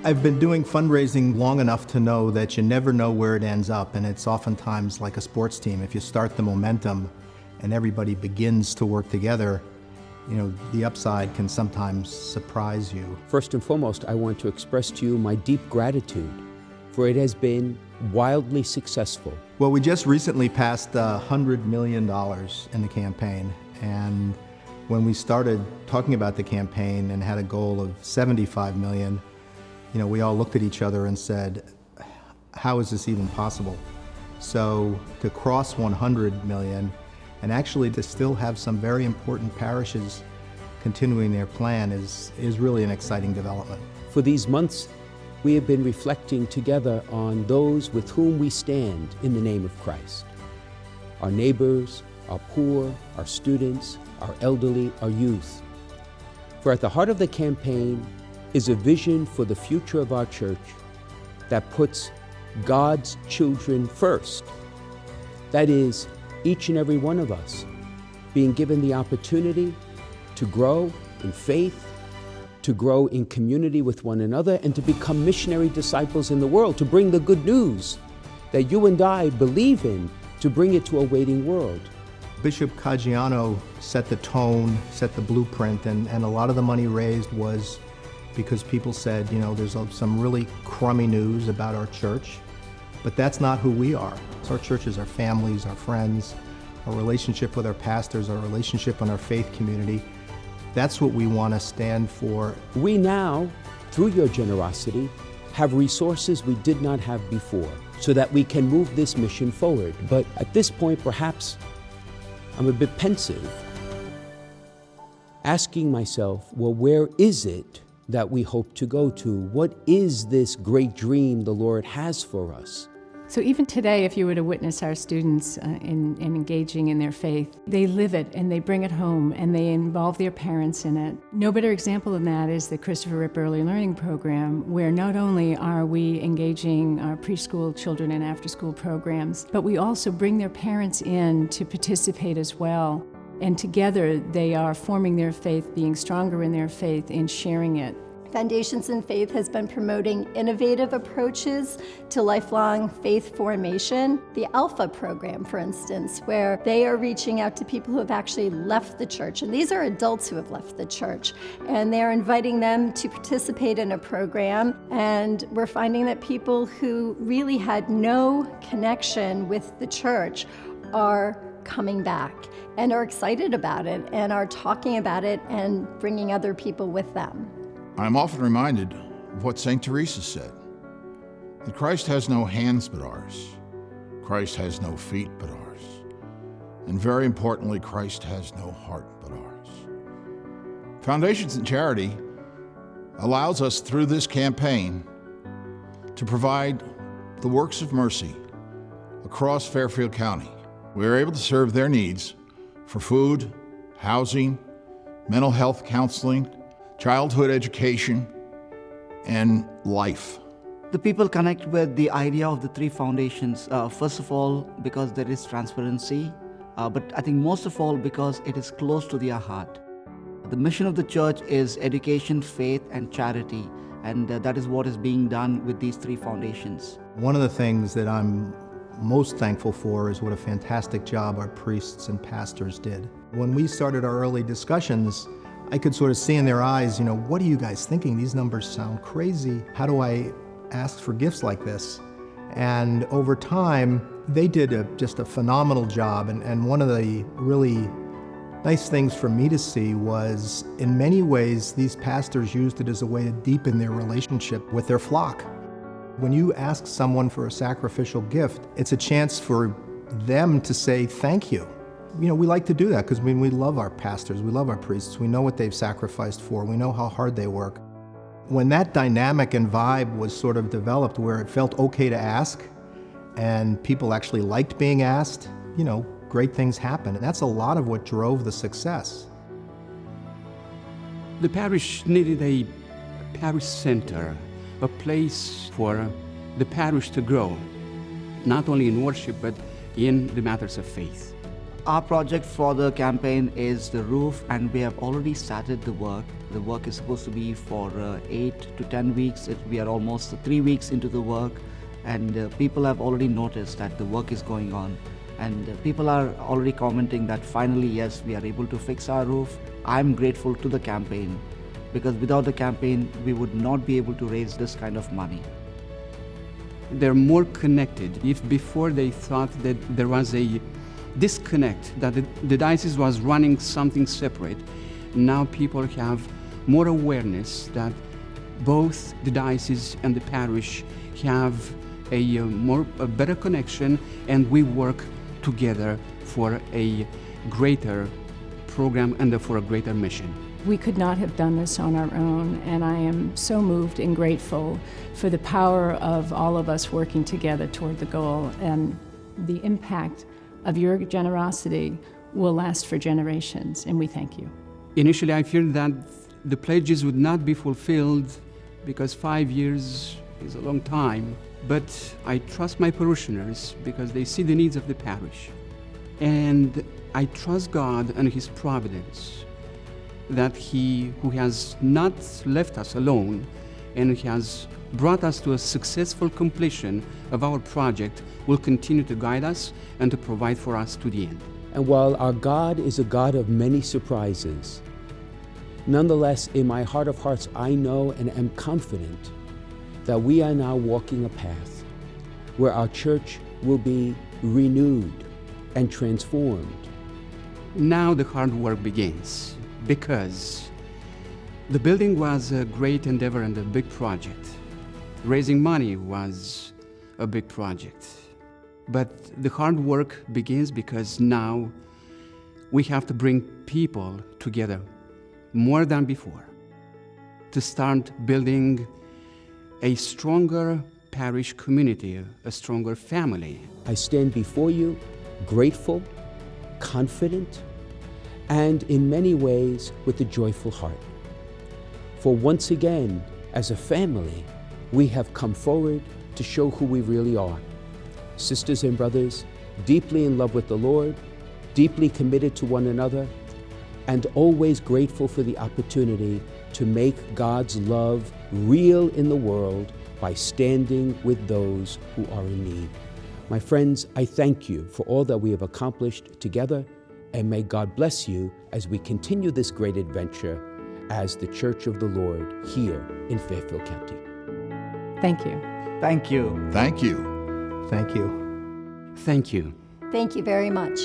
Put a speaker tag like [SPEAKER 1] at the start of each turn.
[SPEAKER 1] I've been doing fundraising long enough to know that you never know where it ends up, and it's oftentimes like a sports team. If you start the momentum and everybody begins to work together, the upside can sometimes surprise you.
[SPEAKER 2] First and foremost, I want to express to you my deep gratitude, for it has been wildly successful.
[SPEAKER 1] Well, we just recently passed $100 million in the campaign, and when we started talking about the campaign and had a goal of $75 million, we all looked at each other and said, how is this even possible? So to cross 100 million and actually to still have some very important parishes continuing their plan is really an exciting development.
[SPEAKER 2] For these months, we have been reflecting together on those with whom we stand in the name of Christ. Our neighbors, our poor, our students, our elderly, our youth. For at the heart of the campaign is a vision for the future of our church that puts God's children first. That is, each and every one of us being given the opportunity to grow in faith, to grow in community with one another, and to become missionary disciples in the world, to bring the good news that you and I believe in, to bring it to a waiting world.
[SPEAKER 1] Bishop Caggiano set the tone, set the blueprint, and a lot of the money raised was because people said, there's some really crummy news about our church, but that's not who we are. Our church is our families, our friends, our relationship with our pastors, our relationship in our faith community. That's what we want to stand for.
[SPEAKER 2] We now, through your generosity, have resources we did not have before, so that we can move this mission forward. But at this point, perhaps I'm a bit pensive, asking myself, well, where is it that we hope to go to? What is this great dream the Lord has for us?
[SPEAKER 3] So even today, if you were to witness our students in engaging in their faith, they live it and they bring it home and they involve their parents in it. No better example than that is the Christopher Rip Early Learning Program, where not only are we engaging our preschool children in after-school programs, but we also bring their parents in to participate as well. And together they are forming their faith, being stronger in their faith, and sharing it.
[SPEAKER 4] Foundations in Faith has been promoting innovative approaches to lifelong faith formation. The Alpha program, for instance, where they are reaching out to people who have actually left the church. And these are adults who have left the church. And they're inviting them to participate in a program. And we're finding that people who really had no connection with the church are coming back and are excited about it and are talking about it and bringing other people with them.
[SPEAKER 5] I'm often reminded of what St. Teresa said, that Christ has no hands but ours. Christ has no feet but ours. And very importantly, Christ has no heart but ours. Foundations in Charity allows us through this campaign to provide the works of mercy across Fairfield County. We are able to serve their needs for food, housing, mental health counseling, childhood education, and life.
[SPEAKER 6] The people connect with the idea of the three foundations, first of all, because there is transparency, but I think most of all because it is close to their heart. The mission of the church is education, faith, and charity, and that is what is being done with these three foundations.
[SPEAKER 1] One of the things that I'm most thankful for is what a fantastic job our priests and pastors did. When we started our early discussions, I could sort of see in their eyes, what are you guys thinking? These numbers sound crazy. How do I ask for gifts like this? And over time, they did just a phenomenal job. And one of the really nice things for me to see was, in many ways, these pastors used it as a way to deepen their relationship with their flock. When you ask someone for a sacrificial gift, it's a chance for them to say thank you. We like to do that because we love our pastors, we love our priests, we know what they've sacrificed for, we know how hard they work. When that dynamic and vibe was sort of developed where it felt okay to ask and people actually liked being asked, great things happen. And that's a lot of what drove the success.
[SPEAKER 7] The parish needed a parish center, a place for the parish to grow, not only in worship, but in the matters of faith.
[SPEAKER 6] Our project for the campaign is the roof, and we have already started the work. The work is supposed to be for 8 to 10 weeks. We are almost 3 weeks into the work, and people have already noticed that the work is going on. And people are already commenting that finally, yes, we are able to fix our roof. I'm grateful to the campaign, because without the campaign, we would not be able to raise this kind of money.
[SPEAKER 7] They're more connected. If before they thought that there was a disconnect, that the diocese was running something separate, now people have more awareness that both the diocese and the parish have a better connection, and we work together for a greater program and for a greater mission.
[SPEAKER 3] We could not have done this on our own, and I am so moved and grateful for the power of all of us working together toward the goal, and the impact of your generosity will last for generations, and we thank you.
[SPEAKER 7] Initially, I feared that the pledges would not be fulfilled because 5 years is a long time, but I trust my parishioners because they see the needs of the parish. And I trust God and His providence, that He who has not left us alone and has brought us to a successful completion of our project will continue to guide us and to provide for us to the end.
[SPEAKER 2] And while our God is a God of many surprises, nonetheless, in my heart of hearts, I know and am confident that we are now walking a path where our church will be renewed and transformed.
[SPEAKER 7] Now the hard work begins, because the building was a great endeavor and a big project. Raising money was a big project. But the hard work begins because now we have to bring people together more than before to start building a stronger parish community, a stronger family.
[SPEAKER 2] I stand before you grateful, confident, and in many ways with a joyful heart. For once again, as a family, we have come forward to show who we really are. Sisters and brothers, deeply in love with the Lord, deeply committed to one another, and always grateful for the opportunity to make God's love real in the world by standing with those who are in need. My friends, I thank you for all that we have accomplished together, and may God bless you as we continue this great adventure as the Church of the Lord here in Fairfield County.
[SPEAKER 3] Thank you.
[SPEAKER 6] Thank you.
[SPEAKER 5] Thank you.
[SPEAKER 1] Thank you.
[SPEAKER 7] Thank you.
[SPEAKER 4] Thank you very much.